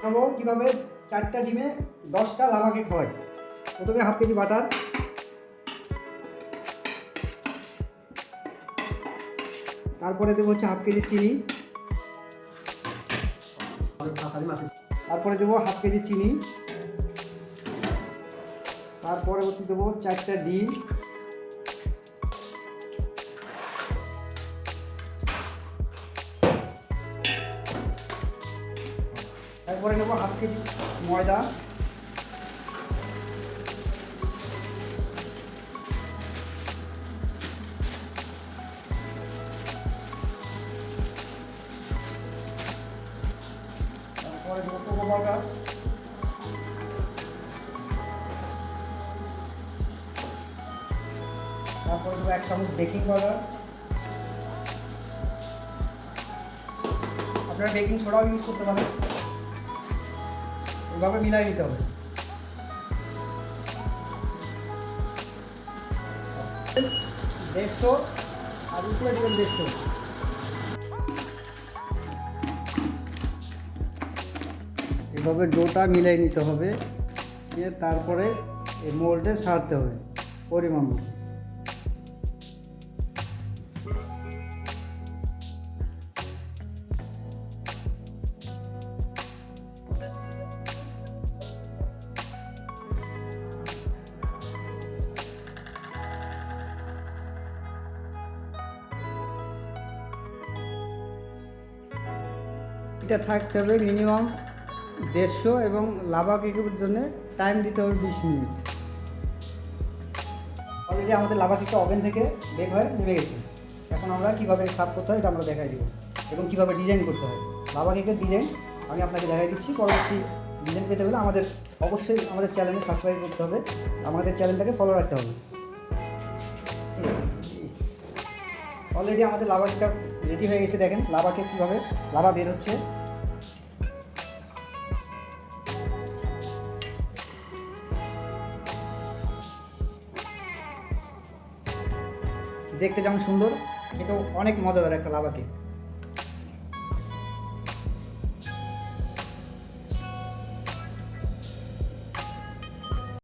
দেখাবো কীভাবে 4টা ডিমে 10টা লাভা কেক হয়। প্রথমে হাফ কেজি বাটার, তারপরে দেবো হচ্ছে হাফ কেজি চিনি, তারপরে দেবো হাফ কেজি চিনি, তারপরে দেবো 4টা ডিম, তারপরে নেবো হাফ কেজি ময়দা, তারপরে দেবো কোকো পাউডার, তারপরে দেবো 1 চামচ বেকিং পাউডার। আপনারা বেকিং সোডাও ইউজ করতে পারেন। এভাবে মিলাই নিতে হবে। দেড়শো আর উপরে দেবেন 150। এভাবে ডোটা মিলাই নিতে হবে, দিয়ে তারপরে এই মোল্ডে সারতে হবে পরিমাণ মতো। এটা থাকতে হবে মিনিমাম 150 এবং লাভা কেকের জন্য টাইম দিতে হবে 20 মিনিট। অলরেডি আমাদের লাভা কেকটা ওভেন থেকে বের হয়ে নেমে গেছে। এখন আমরা কীভাবে সার্ভ করতে হয় এটা আমরা দেখাই দিব এবং কীভাবে ডিজাইন করতে হয়। লাভা কেকের ডিজাইন আমি আপনাকে দেখাই দিচ্ছি। পরবর্তী ডিজাইন পেতে হলে অবশ্যই আমাদের চ্যানেলে সাবস্ক্রাইব করতে হবে, আমাদের চ্যানেলটাকে ফলো রাখতে হবে। অলরেডি আমাদের লাভা কেকটা রেডি হয়ে গেছে। দেখেন লাভা কেক কীভাবে লাভা বের হচ্ছে। দেখতে যেমন সুন্দর, এটাও অনেক মজাদার একটা লাভা কেক।